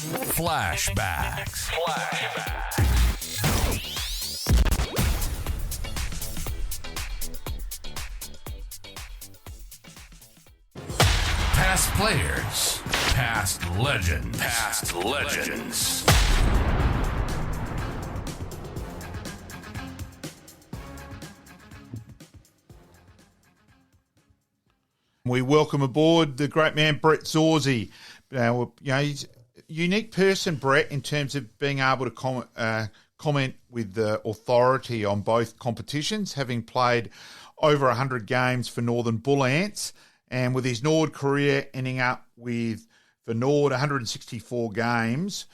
Flashbacks. Past players, past legends. We welcome aboard the great man Brett Zorzi. He's a unique person, Brett, in terms of being able to comment with authority on both competitions, having played over 100 games for Northern Bull Ants, and with his Norwood career ending up with, for Norwood, 164 games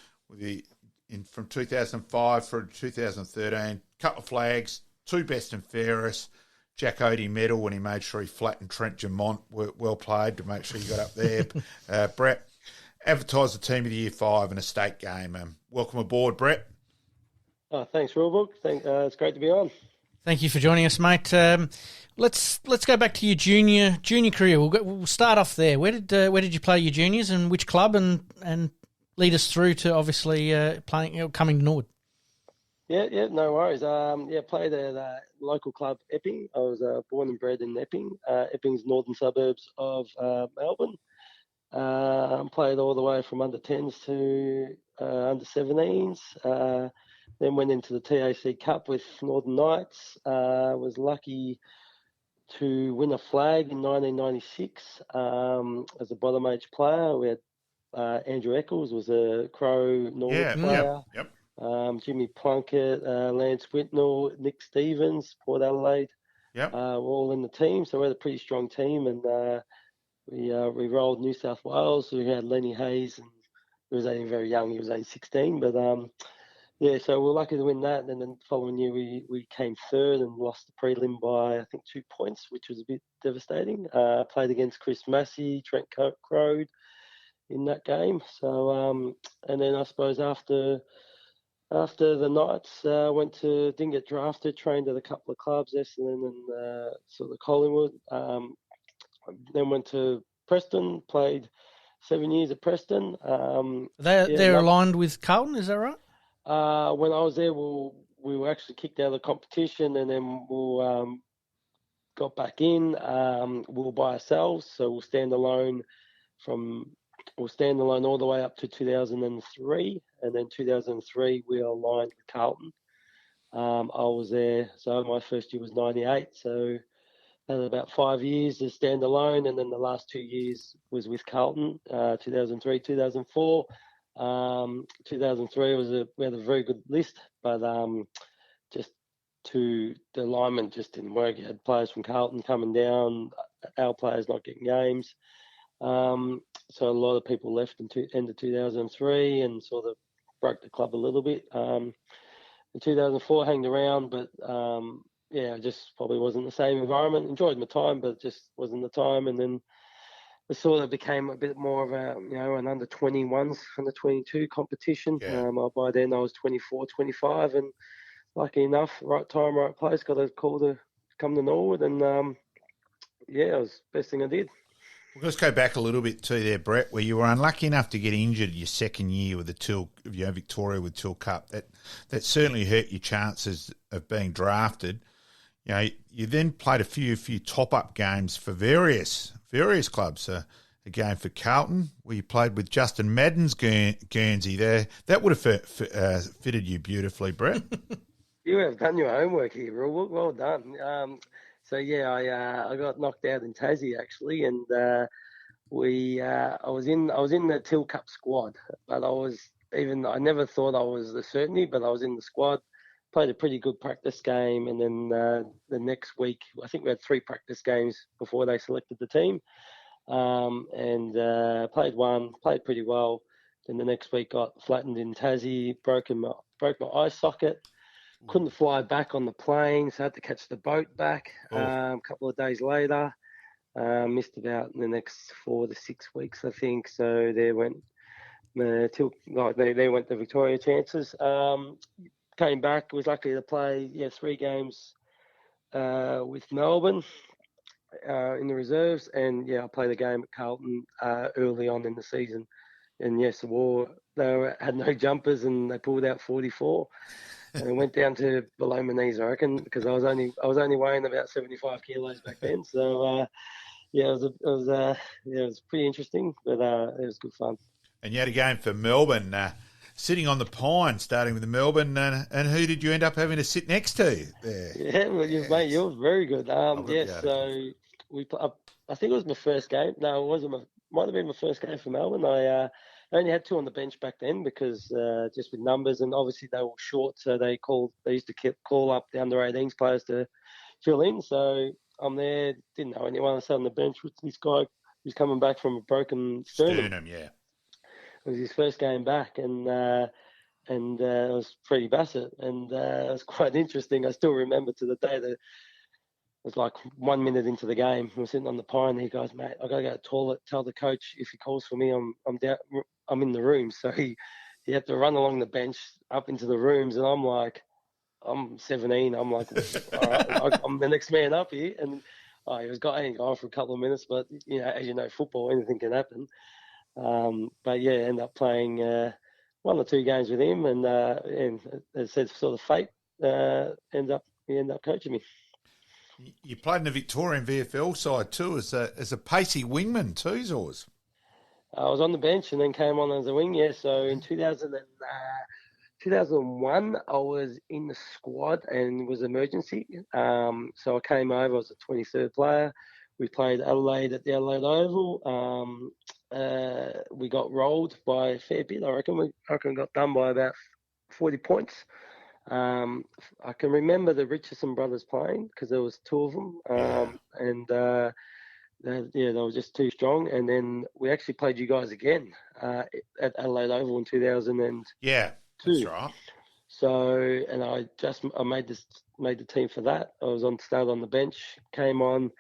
from 2005 through to 2013, couple of flags, 2 best and fairest, Jack Odie medal when he made sure he flattened Trent Jamont. Well played to make sure he got up there. Brett, advertised the Team of the Year 5 in a state game. Welcome aboard, Brett. Oh, thanks, Rulebook. It's great to be on. Thank you for joining us, mate. Let's go back to your junior career. We'll start off there. Where did you play your juniors and which club, and lead us through to obviously coming to Norwood. Yeah, no worries. Played at a local club, Epping. I was born and bred in Epping. Epping's northern suburbs of Melbourne. Played all the way from under 10s to under 17s. Then went into the TAC Cup with Northern Knights. Was lucky to win a flag in 1996 as a bottom age player. We had Andrew Eccles was a Crow Norwood player. Yep. Jimmy Plunkett, Lance Whitnell, Nick Stevens, Port Adelaide. Yep. Were all in the team, so we had a pretty strong team, and we rolled New South Wales. We had Lenny Hayes, and he was only very young. He was only 16, but so we were lucky to win that. And then the following year, we came third and lost the prelim by I think 2 points, which was a bit devastating. Played against Chris Massey, Trent Crode in that game. So and then I suppose after the Knights, didn't get drafted, trained at a couple of clubs, Essendon and sort of Collingwood. Then went to Preston, played 7 years at Preston. They're aligned with Carlton, is that right? When I was there, we were actually kicked out of the competition, and then we got back in. We were by ourselves, so we'll stand alone all the way up to 2003, and then 2003 we aligned with Carlton. I was there, so my first year was 98, so I had about 5 years to stand alone, and then the last 2 years was with Carlton, 2003, 2004. 2003 we had a very good list, but the alignment just didn't work. You had players from Carlton coming down, our players not getting games. So a lot of people left in end of 2003 and sort of broke the club a little bit. In 2004, hanged around, but just probably wasn't the same environment. Enjoyed my time, but it just wasn't the time. And then it sort of became a bit more of an under 21s, under 22 competition. Yeah. By then I was 24, 25, and lucky enough, right time, right place, got a call to come to Norwood, and it was the best thing I did. Well, let's go back a little bit to there, Brett, where you were unlucky enough to get injured your second year with the Victoria with Till Cup. That certainly hurt your chances of being drafted. You then played a few top-up games for various clubs. A game for Carlton, where you played with Justin Madden's Guernsey there. That would have fitted you beautifully, Brett. You have done your homework here, Will. Well done. I got knocked out in Tassie actually, and I was in the Till Cup squad, but I never thought I was the certainty, but I was in the squad. Played a pretty good practice game, and then the next week, I think we had 3 practice games before they selected the team, played one, played pretty well. Then the next week got flattened in Tassie, broke my eye socket. Couldn't fly back on the plane, so I had to catch the boat back. A couple of days later, missed about the next 4 to 6 weeks, I think. So they went the Victoria chances. Came back, was lucky to play 3 games with Melbourne in the reserves, and I played a game at Carlton early on in the season. and yes, had no jumpers, and they pulled out 44, and it went down to below my knees, I reckon, because I was only weighing about 75 kilos back then. So yeah, it was pretty interesting, but it was good fun. And you had a game for Melbourne, sitting on the pine, starting with the Melbourne, and who did you end up having to sit next to there? Yeah, well, mate, you were very good. So I think it was my first game. No, it wasn't. Might have been my first game for Melbourne. I only had 2 on the bench back then because just with numbers, and obviously they were short, so they used to call up the under-18s players to fill in. So I'm there, didn't know anyone. I sat on the bench with this guy who's coming back from a broken sternum. Yeah. It was his first game back, and it was Freddie Bassett, and it was quite interesting. I still remember to the day that it was like 1 minute into the game. We were sitting on the pine, and he goes, "Mate, I gotta go to the toilet. Tell the coach if he calls for me, I'm down. I'm in the room." So he had to run along the bench up into the rooms, and I'm like, I'm 17. I'm like, all right, I'm the next man up here, and he was only gone for a couple of minutes, but as you know, football, anything can happen. But yeah, end up playing 1 or 2 games with him, and as I said, sort of fate he ended up coaching me. You played in the Victorian VFL side too, as a pacey wingman too, Zorz. I was on the bench and then came on as a wing. Yeah, so in 2001, I was in the squad and it was emergency. So I came over. I was a 23rd player. We played Adelaide at the Adelaide Oval. We got rolled by a fair bit. I reckon we got done by about 40 points. I can remember the Richardson brothers playing because there was 2 of them, and they were just too strong. And then we actually played you guys again at Adelaide Oval in 2002. Yeah, that's right. So, and I made the team for that. I was started on the bench, came on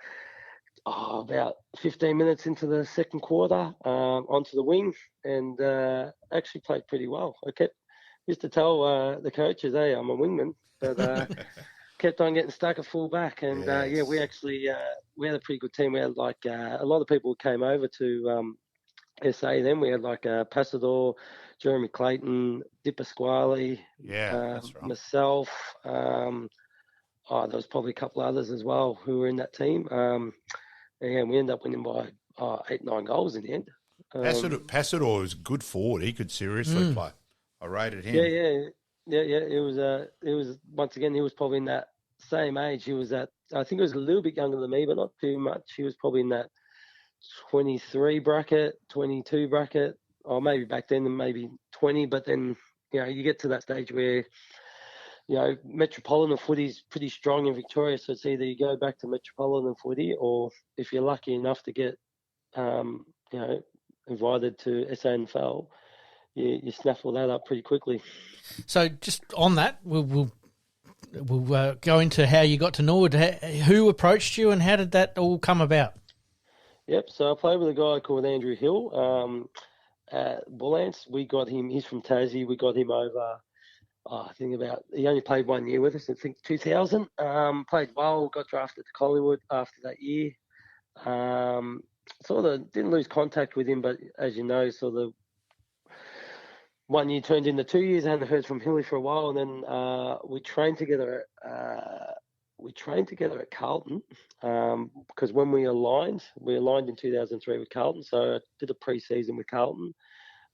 about 15 minutes into the second quarter onto the wing, and actually played pretty well. I used to tell the coaches, "Hey, I'm a wingman," but kept on getting stuck at full back. And yes. We actually we had a pretty good team. We had like a lot of people came over to SA. Then we had like Passador, Jeremy Clayton, Dip Pasquale, that's right. myself. There was probably a couple others as well who were in that team. And we ended up winning by 8-9 goals in the end. Passador was a good forward. He could seriously play. I rated him. Yeah. It was once again. He was probably in that same age. He was I think he was a little bit younger than me, but not too much. He was probably in that 23 bracket, 22 bracket, or maybe back then maybe 20. But then you get to that stage where metropolitan footy's pretty strong in Victoria. So it's either you go back to metropolitan footy, or if you're lucky enough to get invited to SANFL, you snaffle that up pretty quickly. So just on that, we'll go into how you got to Norwood. Who approached you and how did that all come about? Yep, so I played with a guy called Andrew Hill at Bullants. We got him, he's from Tassie. We got him over, he only played 1 year with us, I think 2000. Played well, got drafted to Collingwood after that year. Sort of didn't lose contact with him, but as you know, sort of 1 year turned into 2 years. I hadn't heard from Hilly for a while, and then we trained together. We trained together at Carlton because when we aligned in 2003 with Carlton. So I did a pre-season with Carlton,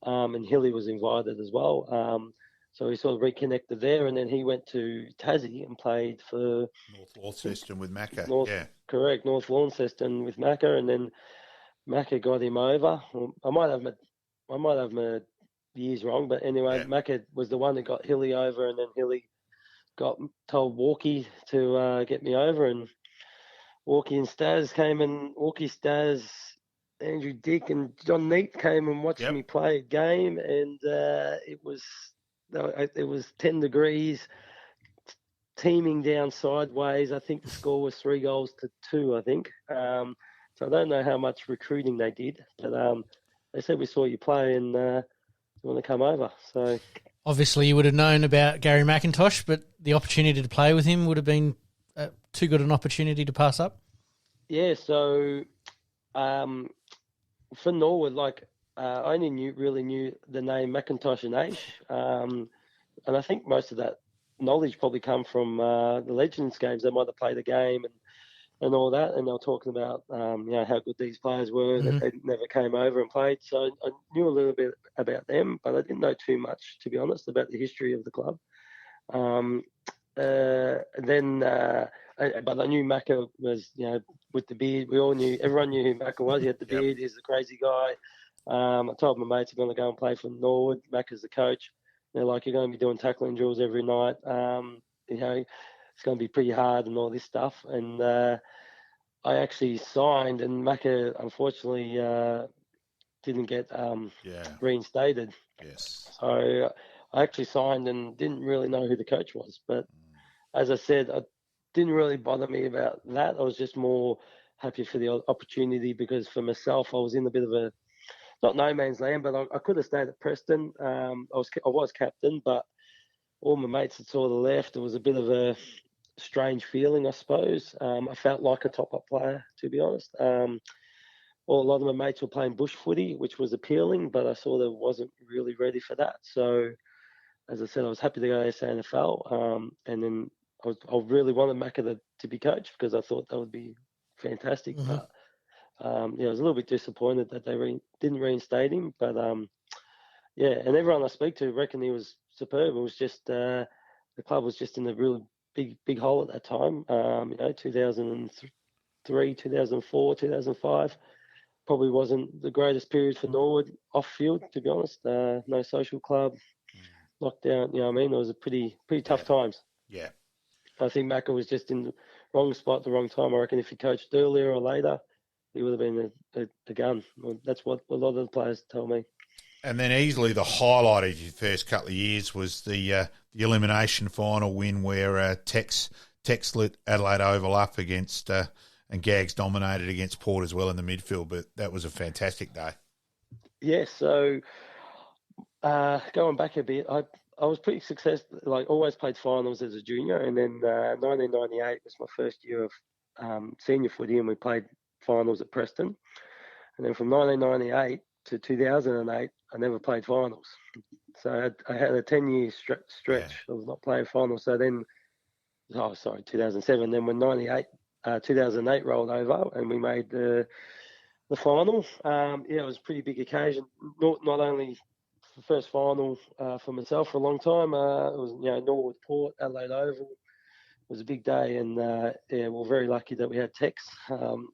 and Hilly was invited as well. So we sort of reconnected there, and then he went to Tassie and played for North Launceston with Macca. Correct, North Launceston with Macca, and then Macca got him over. I might have my years wrong, but anyway, Macca was the one that got Hilly over, and then Hilly told Walkie to get me over, and Walkie and Staz came, and Walkie, Staz, Andrew Dick, and John Neat came and watched me play a game, and it was 10 degrees, teaming down sideways. I think the score was 3-2, I think. So I don't know how much recruiting they did, but they said we saw you play and you want to come over. So obviously you would have known about Gary McIntosh, but the opportunity to play with him would have been too good an opportunity to pass up. Yeah, so for Norwood, like I only really knew the name Macintosh and Aish, and I think most of that knowledge probably come from the Legends games. They might have played a game and all that, and they were talking about how good these players were, that they never came over and played. So I knew a little bit about them, but I didn't know too much, to be honest, about the history of the club. But I knew Macca was, with the beard. Everyone knew who Macca was. He had the beard. He's the crazy guy. I told my mates I'm going to go and play for Norwood. Macca's the coach. They're like, you're going to be doing tackling drills every night. It's going to be pretty hard and all this stuff. And I actually signed, and Macca unfortunately didn't get reinstated. Yes. So I actually signed and didn't really know who the coach was. But as I said, it didn't really bother me about that. I was just more happy for the opportunity, because for myself, I was in a bit of a, not no man's land, but I could have stayed at Preston. I was captain, but all my mates had sort of left. It was a bit of a strange feeling, I suppose. I felt like a top-up player, to be honest. A lot of my mates were playing bush footy, which was appealing, but I sort of wasn't really ready for that. So, as I said, I was happy to go to SANFL, and then I really wanted Macca to be coach, because I thought that would be fantastic. But I was a little bit disappointed that they didn't reinstate him. But and everyone I speak to reckon he was superb. It was just the club was just in a really big hole at that time. 2003, 2004, 2005 probably wasn't the greatest period for Norwood off field, to be honest. No social club, lockdown. You know what I mean? It was a pretty tough times. Yeah. I think Macca was just in the wrong spot at the wrong time. I reckon if he coached earlier or later, he would have been a gun. Well, that's what a lot of the players tell me. And then easily the highlight of your first couple of years was the elimination final win where Tex lit Adelaide Oval up against and Gags dominated against Port as well in the midfield. But that was a fantastic day. Yeah, so going back a bit, I was pretty successful. Like, always played finals as a junior, and then 1998 was my first year of senior footy, and we played finals at Preston. And then from 1998 to 2008, I never played finals. So I had a 10-year stretch of not playing finals. So then, 2007. Then when 2008 rolled over and we made the final, it was a pretty big occasion. Not only the first final for myself for a long time. It was Norwood Port, Adelaide Oval. It was a big day, and we're very lucky that we had Tex.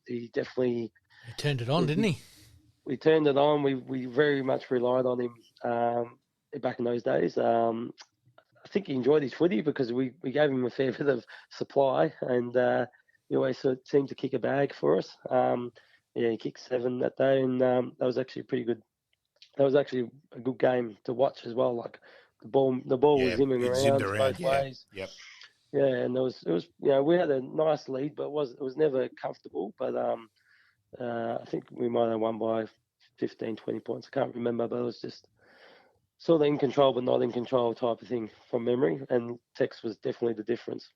He definitely turned it on, didn't he? We turned it on. We very much relied on him back in those days. I think he enjoyed his footy because we gave him a fair bit of supply, and he always seemed to kick a bag for us. He kicked 7 that day, and that was actually pretty good. That was actually a good game to watch as well. Like the ball was zimming around both ways. Yep. Yeah, and it was we had a nice lead, but it was never comfortable. But I think we might have won by 15, 20 points. I can't remember, but it was just sort of in control but not in control type of thing from memory. And Tex was definitely the difference.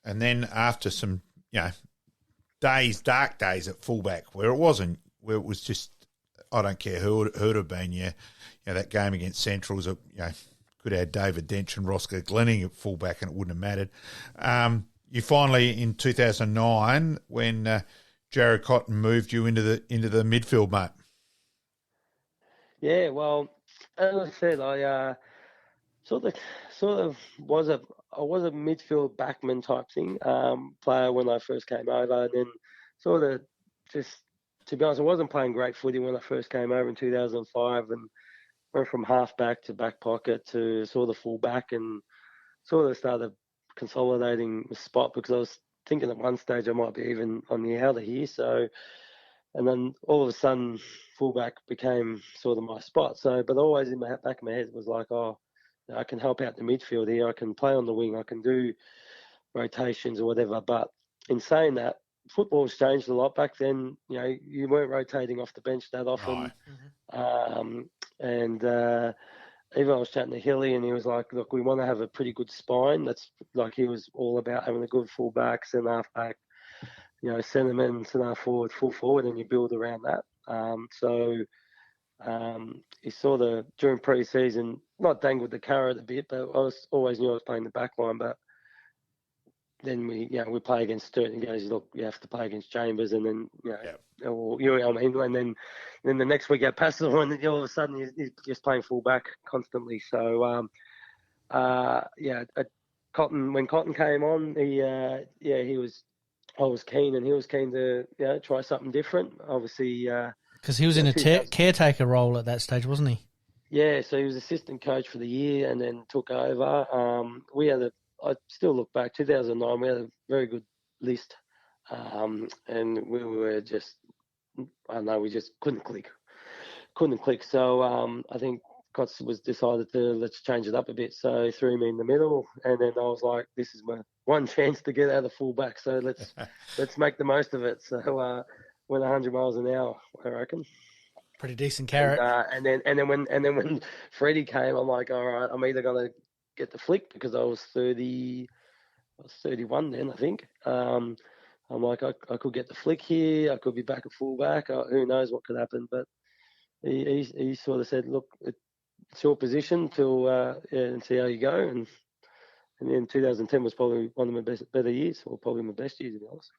And then after some, dark days at fullback, where it was just, I don't care who it would have been. That game against Central was could have had David Dench and Roscoe Glenning at fullback, and it wouldn't have mattered. You finally in 2009 when Jared Cotton moved you into the midfield, mate. Yeah, well, as I said, I sort of was a midfield backman type thing player when I first came over, and then sort of just, to be honest, I wasn't playing great footy when I first came over in 2005, and went from halfback to back pocket to sort of fullback, and sort of started consolidating the spot because I was thinking at one stage I might be even on the outer here. So, and then all of a sudden, fullback became sort of my spot. So, but always in the back of my head was like, I can help out the midfield here. I can play on the wing. I can do rotations or whatever. But in saying that, football's changed a lot. Back then, you weren't rotating off the bench that often. And even I was chatting to Hilly, and he was like, look, we want to have a pretty good spine. That's like, he was all about having a good fullback, centre half back, centre man, centre forward, full forward, and you build around that. So He saw during pre-season, not dangled the carrot a bit, but I always knew I was playing the back line. But then we play against Sturt, and he goes, look, you have to play against Chambers, and then and then the next week at Pastel, and then all of a sudden he's just playing full back constantly. So Cotton, when Cotton came on, I was keen, and he was keen to try something different. Obviously, because he was in a caretaker role at that stage, wasn't he? Yeah, so he was assistant coach for the year, and then took over. I still look back, 2009, we had a very good list, and we were just, I don't know, we just couldn't click. So I think Cots was decided to let's change it up a bit. So he threw me in the middle, and then I was like, this is my one chance to get out of fullback. So let's make the most of it. So went 100 miles an hour, I reckon. Pretty decent carrot. And then when Freddie came, I'm like, all right, I'm either gonna get the flick because I was 31 then, I think. I'm like, I could get the flick here. I could be back at fullback. Who knows what could happen? But he sort of said, look, it's your position till and see how you go. And then 2010 was probably one of my better years, or probably my best years, to be honest.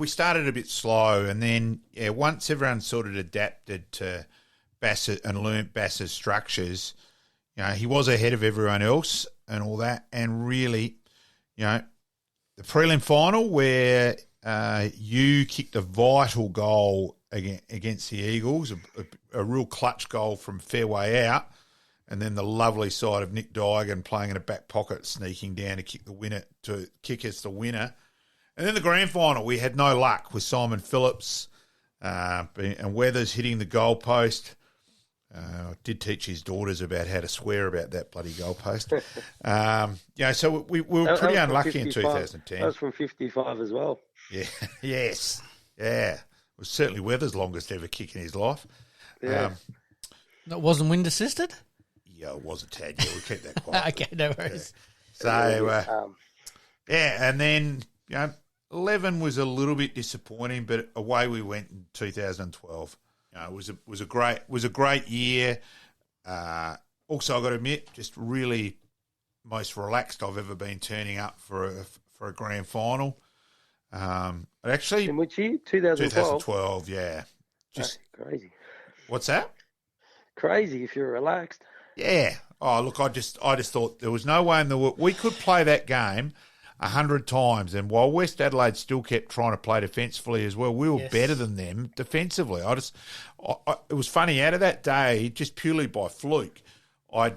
We started a bit slow, and then once everyone sort of adapted to Bassett and learnt Bass's structures, he was ahead of everyone else and all that. And really, the prelim final where you kicked a vital goal against the Eagles, a real clutch goal from fairway out, and then the lovely side of Nick Digan playing in a back pocket, sneaking down to kick us the winner. And then the grand final, we had no luck with Simon Phillips and Weathers hitting the goalpost. I did teach his daughters about how to swear about that bloody goalpost. So we were pretty unlucky in 2010. That was from 55 as well. Yeah, yes, yeah. It was certainly Weathers' longest ever kick in his life. Yeah. That wasn't wind assisted? Yeah, it was a tad. Yeah, we kept that quiet. Okay, no worries. Yeah. So, and then, 11 was a little bit disappointing, but away we went in 2012. It was a great year. Also, I've got to admit, just really most relaxed I've ever been turning up for a grand final. Actually, in which year? 2012. 2012, yeah. Just crazy. What's that? Crazy if you're relaxed. Yeah. Oh, look, I just thought there was no way in the world we could play that game 100 times, and while West Adelaide still kept trying to play defensively as well, we were better than them defensively. It was funny, out of that day, just purely by fluke, I'd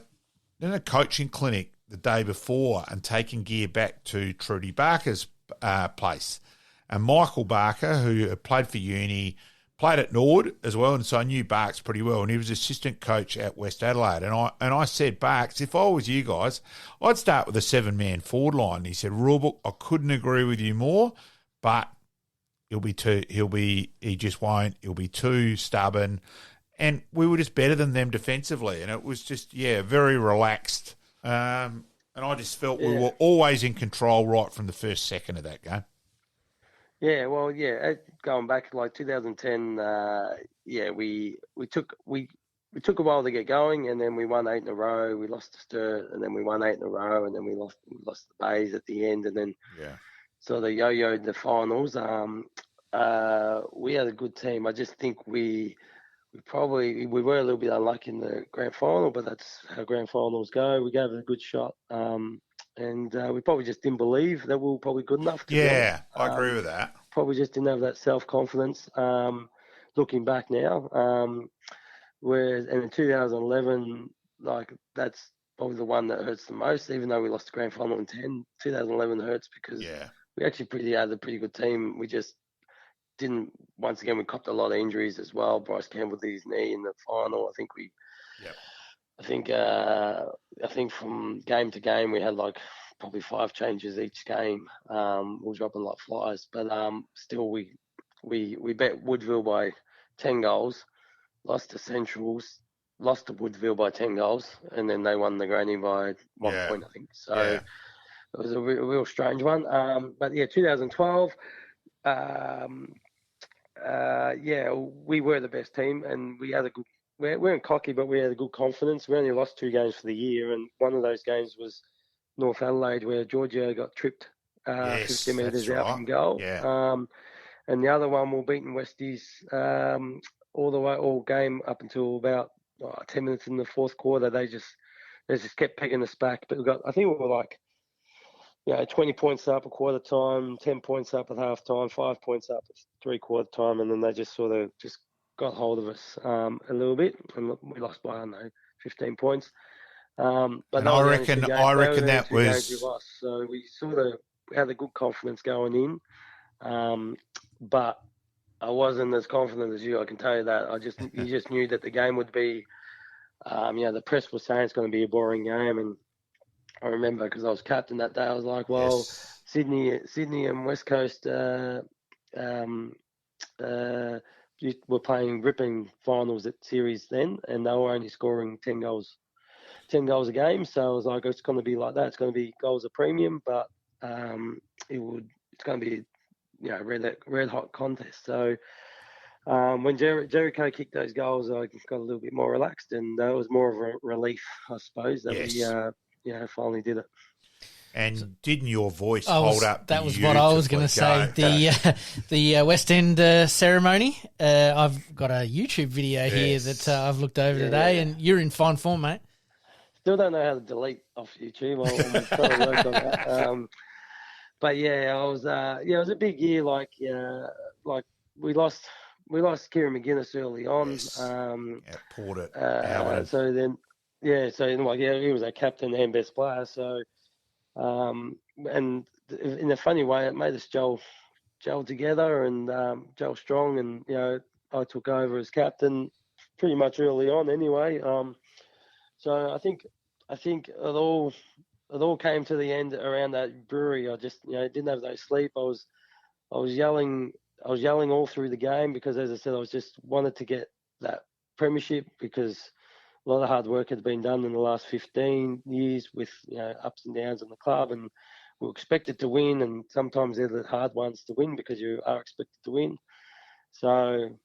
done a coaching clinic the day before and taken gear back to Trudy Barker's place. And Michael Barker, who had played for uni, played at Norwood as well, and so I knew Barks pretty well, and he was assistant coach at West Adelaide. And I said, Barks, if I was you guys, I'd start with a 7-man forward line. And he said, Rulebook, I couldn't agree with you more, but he just won't. He'll be too stubborn. And we were just better than them defensively, and it was just, very relaxed. And I just felt we were always in control right from the first second of that game. Yeah, well, going back like 2010, we took a while to get going, and then we won 8 in a row. We lost to Sturt, and then we won 8 in a row, and then we lost the Bays at the end, and then so they yo-yoed the finals. We had a good team. I just think we were a little bit unlucky in the grand final, but that's how grand finals go. We gave it a good shot. And we probably just didn't believe that we were probably good enough. I agree with that. Probably just didn't have that self-confidence. Looking back now, whereas in 2011, like that's probably the one that hurts the most. Even though we lost the grand final in 10, 2011 hurts because we actually had a pretty good team. We just didn't. Once again, we copped a lot of injuries as well. Bryce Campbell did his knee in the final. I think from game to game we had like probably 5 changes each game. We were dropping like flies, but still we bet Woodville by 10 goals, lost to Centrals, lost to Woodville by 10 goals, and then they won the granny by 1 point, I think. So it was a real strange one. But 2012. yeah, we were the best team, and we had a good. We weren't cocky, but we had a good confidence. We only lost 2 games for the year, and one of those games was North Adelaide, where Georgia got tripped 50 Yes, metres that's out right. from goal. Yeah. And the other one, we're beating Westies all game up until about 10 minutes in the fourth quarter. They just kept pegging us back. But I think we were like, 20 points up at quarter time, 10 points up at half time, 5 points up at 3/4 time, and then they just sort of just got hold of us a little bit, and we lost by, I don't know, 15 points. But and I reckon that was games we lost. So we had a good confidence going in, but I wasn't as confident as you. I can tell you that. You just knew that the game would be. The press was saying it's going to be a boring game, and I remember because I was captain that day. I was like, well, yes. Sydney and West Coast were playing ripping finals at series then, and they were only scoring 10 goals a game. So I was like, it's going to be like that. It's going to be goals a premium, but it's going to be red hot contest. So when Jericho kicked those goals, I got a little bit more relaxed, and that was more of a relief, I suppose, that we finally did it. And didn't your voice hold up? That was what I was going to say. The West End ceremony. I've got a YouTube video here that I've looked over today, and you're in fine form, mate. Still don't know how to delete off YouTube. I'm trying to work on that. But yeah, it was a big year. Like we lost Kieran McGuinness early on. Yes. Poured it. So then, he was our captain and best player. So, and in a funny way, it made us gel together and gel strong. And I took over as captain pretty much early on anyway. So I think it all came to the end around that brewery. I just didn't have no sleep. I was yelling all through the game because, as I said, I was just wanted to get that premiership because a lot of hard work had been done in the last 15 years with ups and downs in the club, and we were expected to win, and sometimes they're the hard ones to win because you are expected to win. So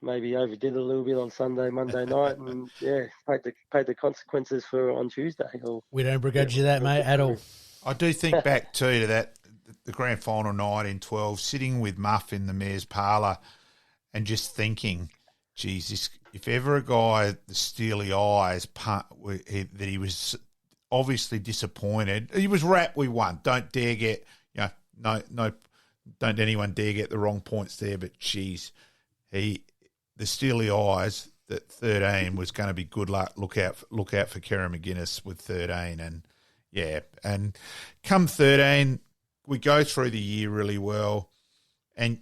maybe overdid it a little bit on Monday night, and paid the consequences for on Tuesday. We don't begrudge you that, mate, at all. I do think back to that. The grand final night in 12, sitting with Muff in the mayor's parlour and just thinking, geez, if ever a guy, the steely eyes, that he was obviously disappointed. He was rapt we won. Don't dare get, don't anyone dare get the wrong points there, but geez, the steely eyes that 13 was going to be good luck. Look out for Kieran McGuinness with 13. And come 13, we go through the year really well, and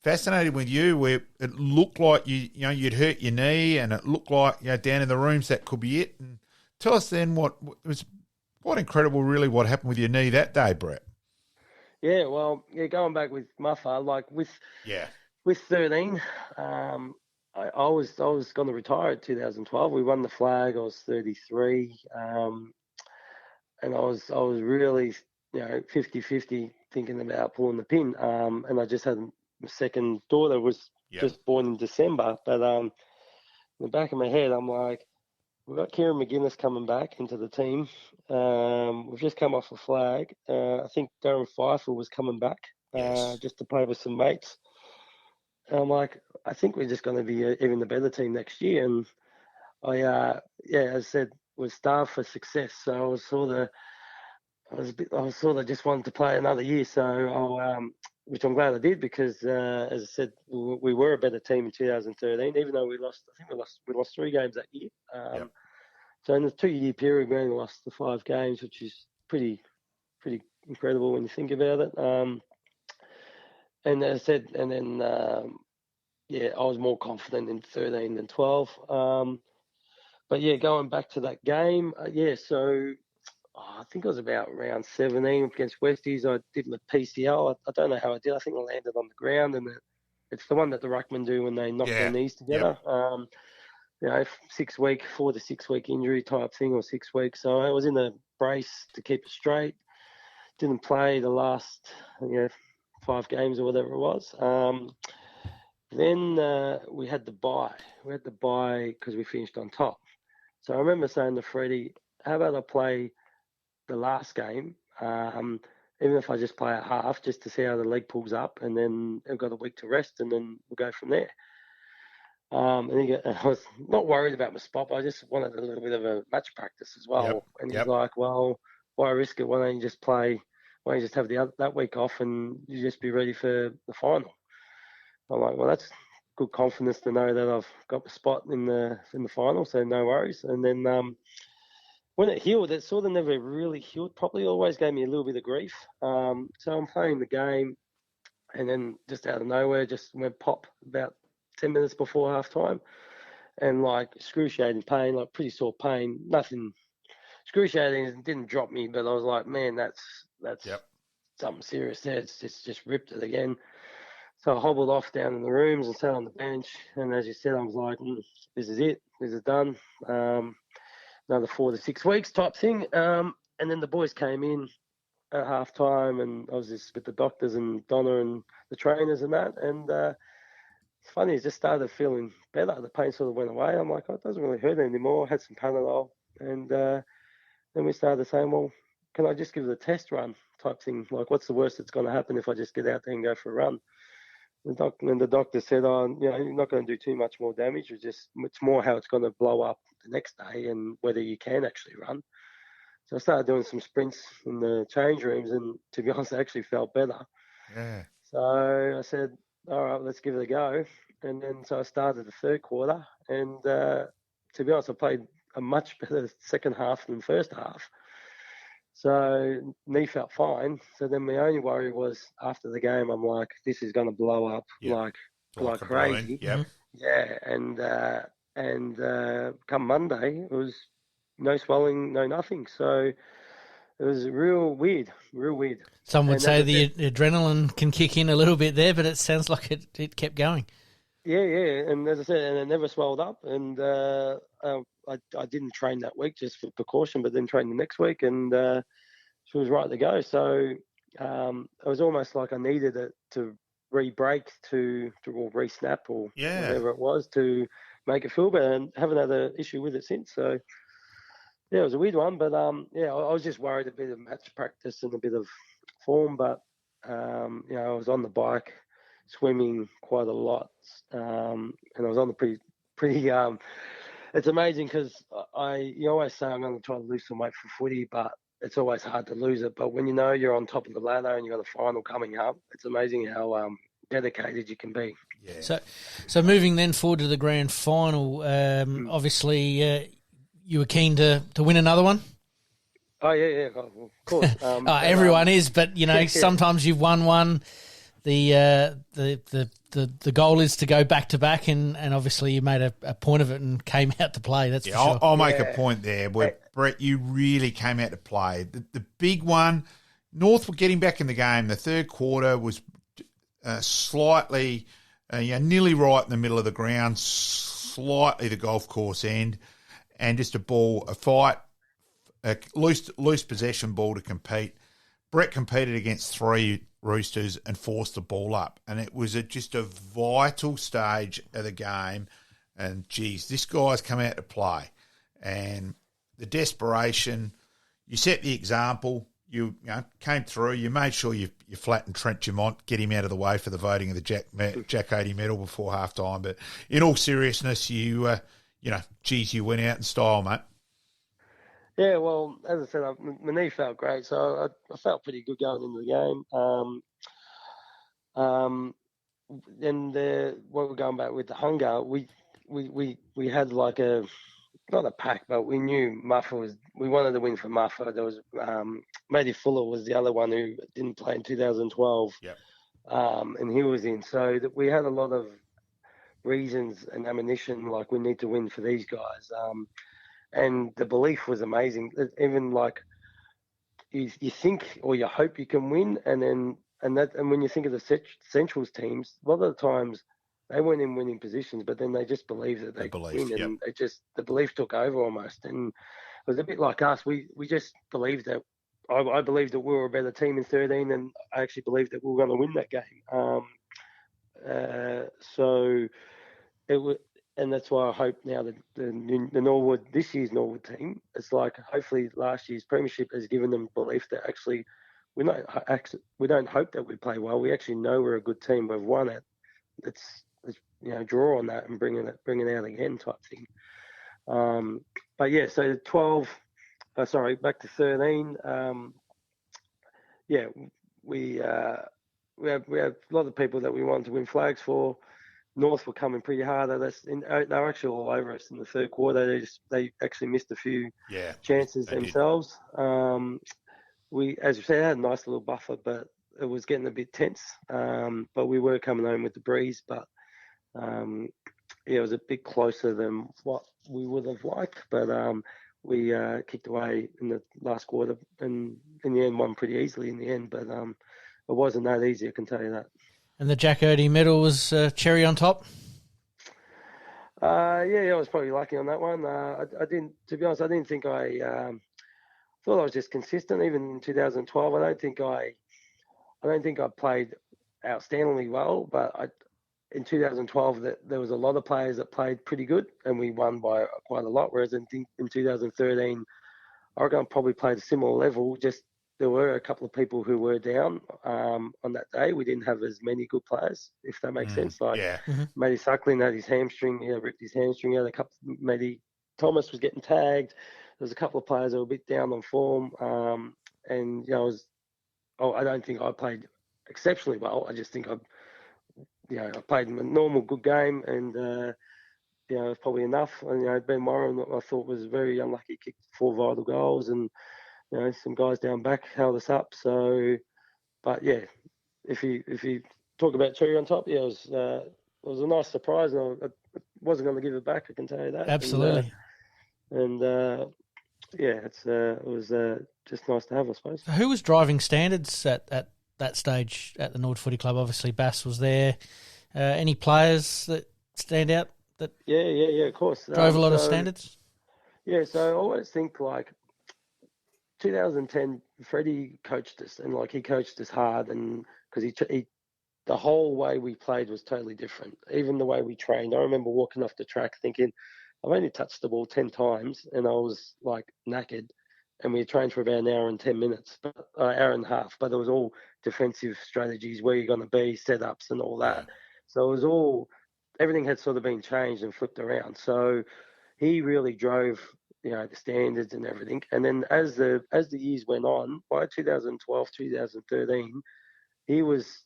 fascinated with you where it looked like you'd hurt your knee, and it looked like down in the rooms that could be it. And tell us then what was quite incredible, really, what happened with your knee that day, Brett. Yeah, well, going back with Muffa, like with 13, I was going to retire in 2012. We won the flag. I was 33, and I was really 50-50 thinking about pulling the pin. And I just had my second daughter was just born in December. But in the back of my head, I'm like, we've got Kieran McGuinness coming back into the team. We've just come off a flag. I think Darren Pfeiffer was coming back just to play with some mates. And I'm like, I think we're just going to be even the better team next year. And I, as I said, was starved for success. So I was sort of just wanted to play another year. So which I'm glad I did because, as I said, we were a better team in 2013, even though we lost 3 games that year. So in the 2-year period, we only lost the 5 games, which is pretty incredible when you think about it. And as I said, and then, I was more confident in 13 than 12. But going back to that game, so I think it was about round 17 against Westies. I did my PCL. I don't know how I did. I think I landed on the ground, and it's the one that the ruckmen do when they knock their knees together. 4 to 6 week injury type thing, or 6 weeks. So I was in a brace to keep it straight. Didn't play the last 5 games or whatever it was. Then we had the bye. We had the bye because we finished on top. So I remember saying to Freddie, how about I play the last game, even if I just play at half, just to see how the leg pulls up, and then I've got a week to rest, and then we'll go from there. I was not worried about my spot, but I just wanted a little bit of a match practice as well. Yep, And he's yep. like, well, why risk it? Why don't you just play? Why don't you just have that week off and you just be ready for the final? I'm like, well, that's good confidence to know that I've got the spot in the final, so no worries. And then when it healed, it sort of never really healed properly. It always gave me a little bit of grief. So I'm playing the game, and then just out of nowhere, just went pop about 10 minutes before half time, and like excruciating pain, like pretty sore pain. Nothing excruciating, it didn't drop me, but I was like, man, that's Yep. something serious there. It's just ripped it again. So I hobbled off down in the rooms and sat on the bench. And as you said, I was like, this is it. This is done. Another 4 to 6 weeks type thing. And then the boys came in at half time, and I was just with the doctors and Donna and the trainers and that. And it's funny, it just started feeling better. The pain sort of went away. I'm like, oh, it doesn't really hurt anymore. I had some Panadol. And then we started saying, well, can I just give it a test run type thing? Like, what's the worst that's going to happen if I just get out there and go for a run? The doctor said, oh, you're not going to do too much more damage. It's more how it's going to blow up the next day and whether you can actually run. So I started doing some sprints in the change rooms, and to be honest, I actually felt better. Yeah. So I said, all right, let's give it a go. And then so I started the third quarter, and to be honest, I played a much better second half than first half. So knee felt fine. So then my only worry was after the game, I'm like, this is going to blow up like crazy. Yep. Yeah, and come Monday, it was no swelling, no nothing. So it was real weird. Some would say the adrenaline can kick in a little bit there, but it sounds like it kept going. Yeah, and as I said, and it never swelled up, and I didn't train that week just for precaution, but then trained the next week, and she was right to go. So it was almost like I needed it to re-break or re-snap or whatever it was to make it feel better, and haven't had an issue with it since. So yeah, it was a weird one, but I was just worried a bit of match practice and a bit of form, but I was on the bike, swimming quite a lot, and I was on the pretty. It's amazing because you always say I'm going to try to lose some weight for footy, but it's always hard to lose it. But when you know you're on top of the ladder and you've got a final coming up, it's amazing how dedicated you can be. Yeah. So moving then forward to the grand final, obviously you were keen to win another one. Oh yeah, of course. Everyone is, but sometimes you've won one. The goal is to go back to back, and obviously you made a point of it and came out to play. That's for sure. I'll make a point there where Brett, you really came out to play. The big one, North were getting back in the game. The third quarter was slightly, nearly right in the middle of the ground, slightly the golf course end, and just a fight, a loose possession ball to compete. Brett competed against 3 Roosters and forced the ball up, and it was just a vital stage of the game. And geez, this guy's come out to play, and the desperation. You set the example. You came through. You made sure you flattened Trent Dumont, get him out of the way for the voting of the Jack 80 medal before half time. But in all seriousness, you went out in style, mate. Yeah, well, as I said, my knee felt great, so I felt pretty good going into the game. And what we're going back with the hunger, we had like not a pack, but we knew Muffa we wanted to win for Muffa. There was Matty Fuller was the other one who didn't play in 2012, and he was in. So that we had a lot of reasons and ammunition, like we need to win for these guys. And the belief was amazing. Even like you think or you hope you can win, and when you think of the Centrals teams, a lot of the times they weren't in winning positions, but then they just believed that they could win, and the belief took over almost. And it was a bit like us. We just believed that. I believed that we were a better team in 13, and I actually believed that we were going to win that game. So it would, and that's why I hope now that the Norwood, this year's Norwood team, it's like hopefully last year's Premiership has given them belief that actually we don't hope that we play well. We actually know we're a good team. We've won it. Let's draw on that and bring it out again type thing. But yeah, so 12. Back to 13. We have a lot of people that we wanted to win flags for. North were coming pretty hard at us. They were actually all over us in the third quarter. They actually missed a few chances themselves. We, as you said, had a nice little buffer, but it was getting a bit tense. But we were coming home with the breeze. But it was a bit closer than what we would have liked. But we kicked away in the last quarter, and in the end won pretty easily in the end. But it wasn't that easy, I can tell you that. And the Jack Erdy medal was cherry on top? I was probably lucky on that one. I didn't, to be honest, I didn't think I thought I was just consistent. Even in 2012, I don't think I played outstandingly well, but in 2012 there was a lot of players that played pretty good, and we won by quite a lot. Whereas in 2013, I reckon I probably played a similar level. Just there were a couple of people who were down on that day. We didn't have as many good players, if that makes sense. Like Matty Suckling had his hamstring, ripped his hamstring out. Matty Thomas was getting tagged. There was a couple of players that were a bit down on form, and I don't think I played exceptionally well. I just think I played a normal good game, and it was probably enough. And Ben Warren, I thought, was very unlucky. Kicked 4 vital goals, and some guys down back held us up. So, but yeah, if you talk about cherry on top, it was a nice surprise, and I wasn't going to give it back. I can tell you that. Absolutely. It was just nice to have, I suppose. So who was driving standards at that stage at the Norwood Footy Club? Obviously, Bass was there. Any players that stand out? Of course. Drove a lot of standards? Yeah, so I always think like 2010, Freddie coached us, and he coached us hard, and because he the whole way we played was totally different. Even the way we trained. I remember walking off the track thinking, I've only touched the ball 10 times, and I was like knackered. And we trained for about an hour and 10 minutes, hour and a half. But it was all defensive strategies, where you're going to be, setups, and all that. So it was everything had sort of been changed and flipped around. So he really drove, the standards and everything. And then as the years went on, by 2012, 2013, he was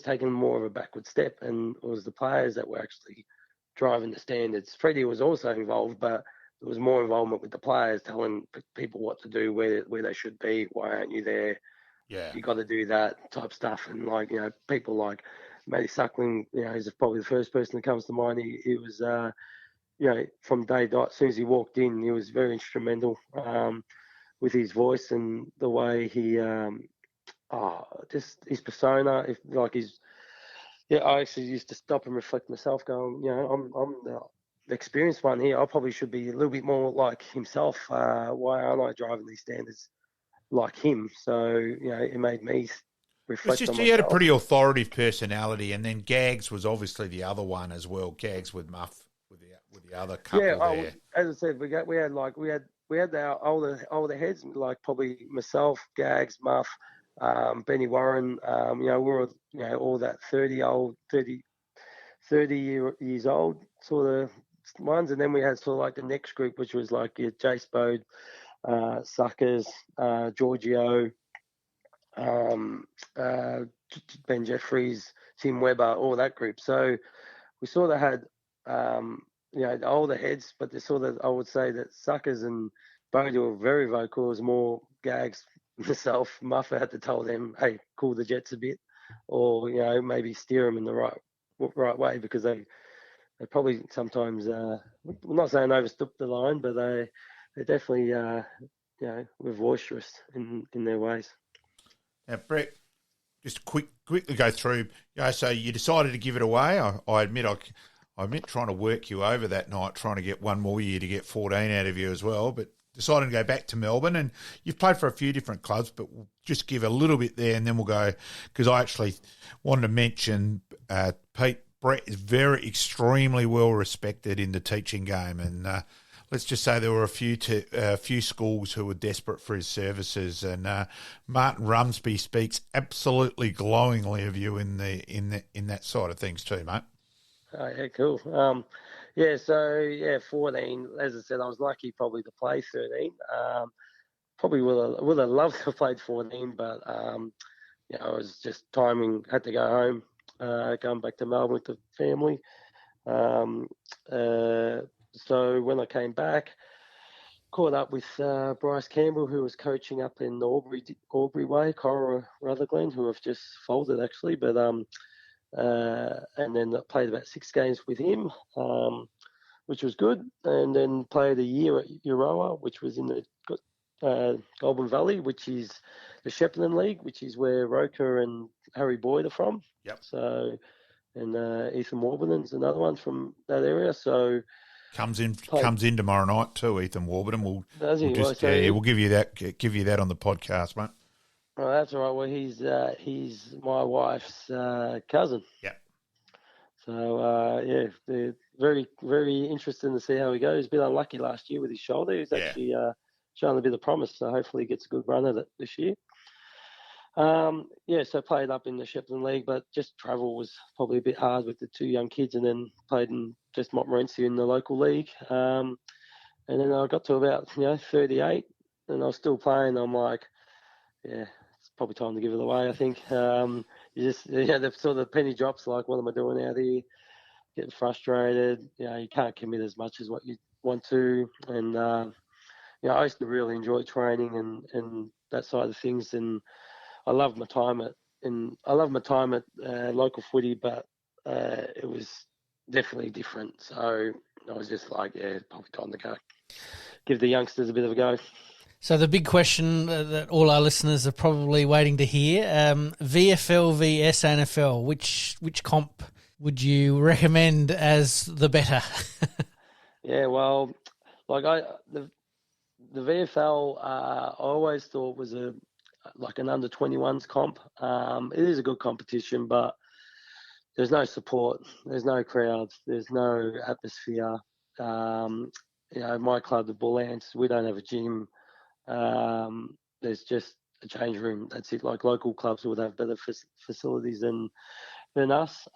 taking more of a backward step, and it was the players that were actually driving the standards. Freddie was also involved, but there was more involvement with the players, telling people what to do, where they should be, why aren't you there? Yeah, you got to do that type stuff. And people like Matty Suckling, he's probably the first person that comes to mind. He was, from day dot, as soon as he walked in, he was very instrumental with his voice and the way he, just his persona. I actually used to stop and reflect myself, going, I'm the experienced one here. I probably should be a little bit more like himself. Why aren't I driving these standards like him? So, it made me reflect on myself. He had a pretty authoritative personality, and then Gags was obviously the other one as well. Gags with Muff, with the other couple there. As I said, we had our older heads, like probably myself, Gags, Muff, Benny Warren. We were all that 30 years old sort of ones, and then we had sort of like the next group, which was like your Jace Bode, Suckers, Giorgio, Ben Jeffries, Tim Webber, all that group. So we sort of had the older heads, but I would say that Suckers and Bode were very vocal. It was more Gags, myself, Muffa had to tell them, hey, cool the jets a bit, or maybe steer them in the right way, because they probably sometimes, I'm not saying overstepped the line, but they definitely, were boisterous in their ways. Now, Brett, just quickly go through. So you decided to give it away. I admit trying to work you over that night, trying to get one more year to get 14 out of you as well. But deciding to go back to Melbourne, and you've played for a few different clubs, but we'll just give a little bit there, and then we'll go, because I actually wanted to mention Pete, Brett is extremely well respected in the teaching game, and let's just say there were a few schools who were desperate for his services, and Martin Rumsby speaks absolutely glowingly of you in that side of things too, mate. Oh, yeah, cool. 14. As I said, I was lucky probably to play 13. Probably would have loved to have played 14, but it was just timing. Had to go home, going back to Melbourne with the family. So when I came back, caught up with Bryce Campbell, who was coaching up in Albury Way, Cora Rutherglen, who have just folded actually, but and then I played about 6 games with him, which was good, and then played a year at Euroa, which was in the Goulburn Valley, which is the Shepparton League, which is where Roker and Harry Boyd are from. Yep. So, and Ethan Warburton's another one from that area. So comes in tomorrow night too. Ethan Warburton. We'll give you that on the podcast, mate. Oh, that's all right. Well, he's my wife's cousin. Yeah. So they're very, very interesting to see how he goes. He's been unlucky last year with his shoulder. He's actually shown a bit of promise. So hopefully he gets a good run at it this year. So played up in the Shepparton League, but just travel was probably a bit hard with the 2 young kids, and then played in just Montmorency in the local league. And then I got to about 38, and I was still playing. I'm like, it's probably time to give it away, I think. The sort of penny drops, like, what am I doing out here? Getting frustrated. You can't commit as much as what you want to. And, I used to really enjoy training and that side of things. And I loved my time at local footy, but it was definitely different. So I was just like, probably time to go. Give the youngsters a bit of a go. So the big question that all our listeners are probably waiting to hear, VFL v SANFL, which comp would you recommend as the better? Well, like the VFL, I always thought was like an under 21s comp. It is a good competition, but there's no support, there's no crowds, there's no atmosphere. My club, the Bull Ants, we don't have a gym. There's just a change room. That's it. Like local clubs would have better facilities than us,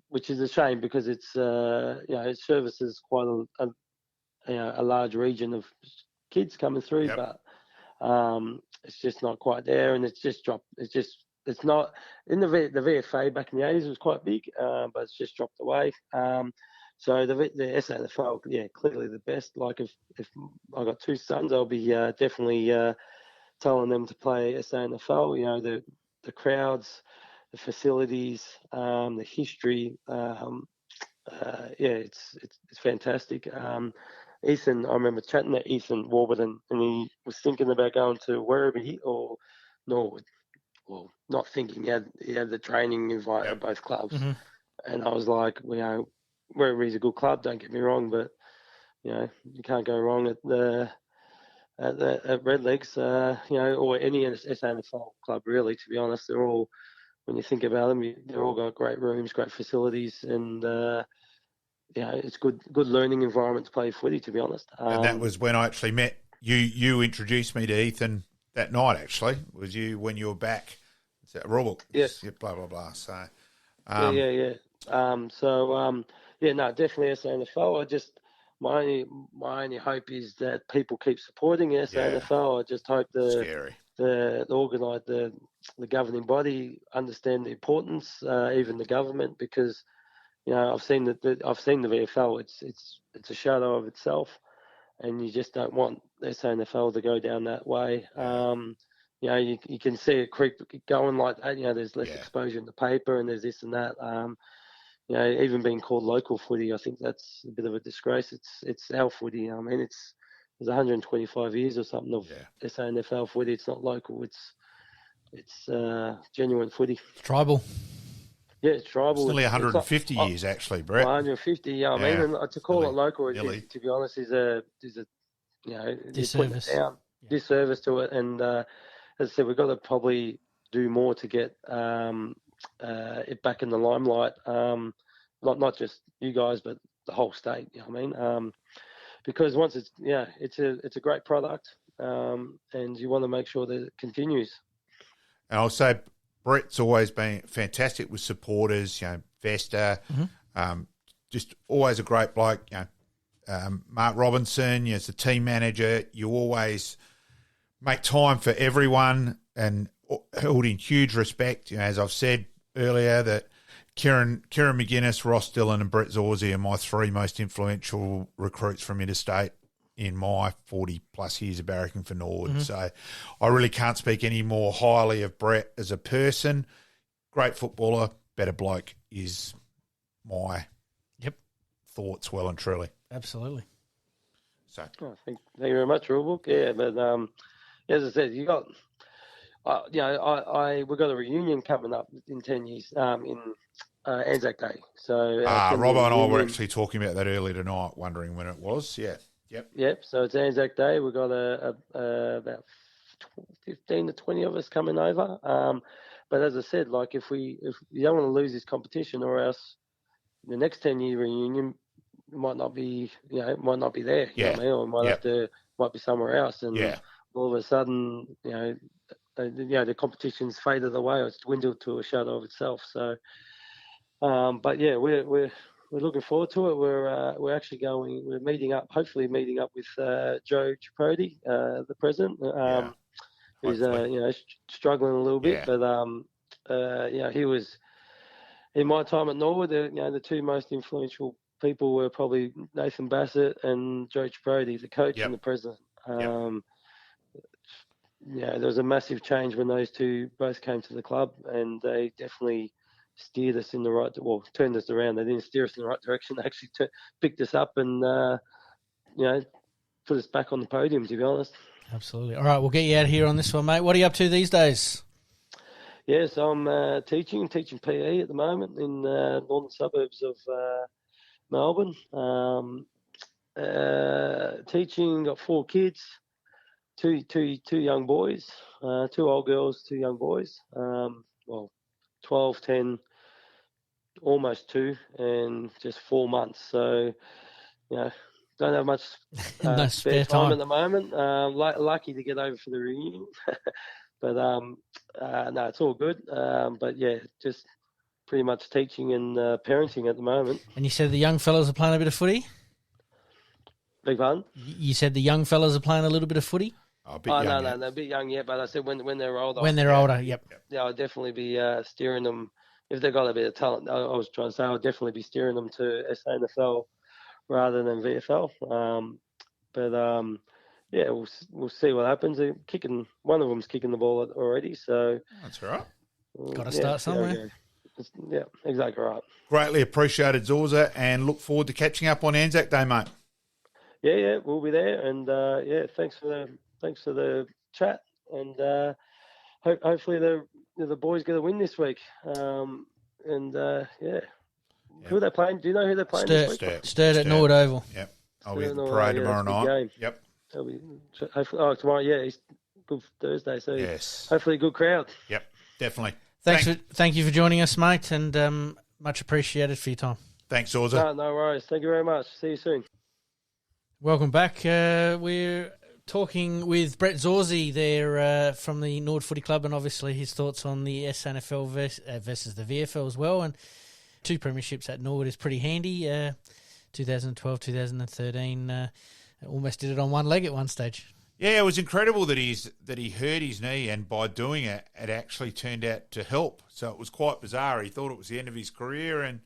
which is a shame because it's it services quite a large region of kids coming through, but it's just not quite there, and it's just dropped. It's not in the VFA back in the 80s. It was quite big, but it's just dropped away. So the SANFL, clearly the best. Like if I got 2 sons, I'll be definitely telling them to play SANFL. The crowds, the facilities, the history. It's fantastic. Ethan, I remember chatting to Ethan Warburton, and he was thinking about going to Werribee or Norwood. Well, not thinking. He had the training invite at both clubs, and I was like, Werribee's a good club, don't get me wrong, but you can't go wrong at Redlegs, or any SANFL club really. To be honest, they're all, when you think about them, they're all got great rooms, great facilities, and it's good learning environment to play footy. To be honest, and that was when I actually met you. You introduced me to Ethan that night. Actually, was you when you were back? Robert. Yes. Blah blah blah. So. Definitely SANFL. My only hope is that people keep supporting SANFL. I just hope the governing body understand the importance, even the government, because I've seen the VFL. It's a shadow of itself, and you just don't want the SANFL to go down that way. You can see it creep going like that. There's less exposure in the paper, and there's this and that. Even being called local footy, I think that's a bit of a disgrace. It's our footy. I mean, there's 125 years or something of SANFL footy. It's not local. It's genuine footy. Tribal. Yeah, it's tribal. It's nearly 150 years, actually, Brett. 150. To call it local, to be honest, is a Disservice. Disservice to it. And as I said, we've got to probably do more to get it back in the limelight. Not just you guys, but the whole state. You know what I mean? Because once it's a great product, and you want to make sure that it continues. And I'll say Brett's always been fantastic with supporters. Vesta, just always a great bloke. Mark Robinson, as the team manager, you always make time for everyone and held in huge respect. As I've said earlier, that Kieran McGuinness, Ross Dillon and Brett Zorzi are my three most influential recruits from interstate in my 40-plus years of barracking for Norwood. So I really can't speak any more highly of Brett as a person. Great footballer, better bloke is my thoughts well and truly. Absolutely. So thank you very much, Rulebook. Yeah, but as I said, you got we've got a reunion coming up in 10 years in Anzac Day. So Robbo and I were actually talking about that earlier tonight, wondering when it was. Yeah. Yep. So it's Anzac Day. We've got about 15 to 20 of us coming over. But as I said, like if you don't want to lose this competition, or else the next 10-year reunion might not be there. You know what I mean? Or might be somewhere else. And all of a sudden, the competition's faded away, or it's dwindled to a shadow of itself. So, but yeah, we're looking forward to it. We're actually we're hopefully meeting up with Joe Tripodi, the president, who's struggling a little bit, but he was, in my time at Norwood, the two most influential people were probably Nathan Bassett and Joe Tripodi, the coach and the president. There was a massive change when those two both came to the club, and they definitely steered us in the turned us around. They didn't steer us in the right direction. They actually picked us up and, put us back on the podium, to be honest. Absolutely. All right, we'll get you out of here on this one, mate. What are you up to these days? Yeah, so I'm teaching PE at the moment in northern suburbs of Melbourne. Teaching, got 4 kids, two young boys, 2 old girls, 2 young boys. 12, 10, almost 2, and just 4 months. So, don't have much spare time at the moment. Lucky to get over for the reunion. But, no, it's all good. But, yeah, just pretty much teaching and parenting at the moment. And you said the young fellas are playing a bit of footy? Beg pardon? You said the young fellas are playing a little bit of footy? No, they're a bit young yet, but I said when they're older. When they're older, yep. Yeah, I'll definitely be steering them. If they've got a bit of talent, I was trying to say, I'll definitely be steering them to SANFL rather than VFL. We'll see what happens. One of them's kicking the ball already, so that's all right. Got to start somewhere. Yeah, exactly right. Greatly appreciated, Zorza, and look forward to catching up on Anzac Day, mate. Yeah, we'll be there, and thanks for the chat, and hopefully the boys get a win this week. Who are they playing? Do you know who they're playing this week? Sturt at Norwood Oval. Yep, I'll be at the parade tomorrow night. Game. Yep. Hopefully, tomorrow. Yeah, it's Good Thursday. So hopefully a good crowd. Yep, definitely. Thank you for joining us, mate, and much appreciated for your time. Thanks, Zorza. No worries. Thank you very much. See you soon. Welcome back. We're talking with Brett Zorzi there from the Norwood Footy Club, and obviously his thoughts on the SANFL versus the VFL as well. And 2 premierships at Norwood is pretty handy. 2012, 2013, almost did it on one leg at one stage. Yeah, it was incredible that he hurt his knee, and by doing it, it actually turned out to help. So it was quite bizarre. He thought it was the end of his career, and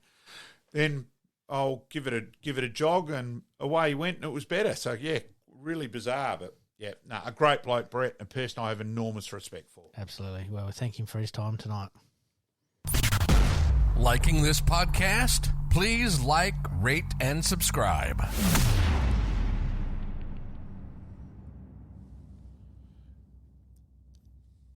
then I'll give it a jog, and away he went, and it was better. So yeah, really bizarre, but yeah, a great bloke, Brett, a person I have enormous respect for. Absolutely. Well, we thank him for his time tonight. Liking this podcast? Please like, rate, and subscribe.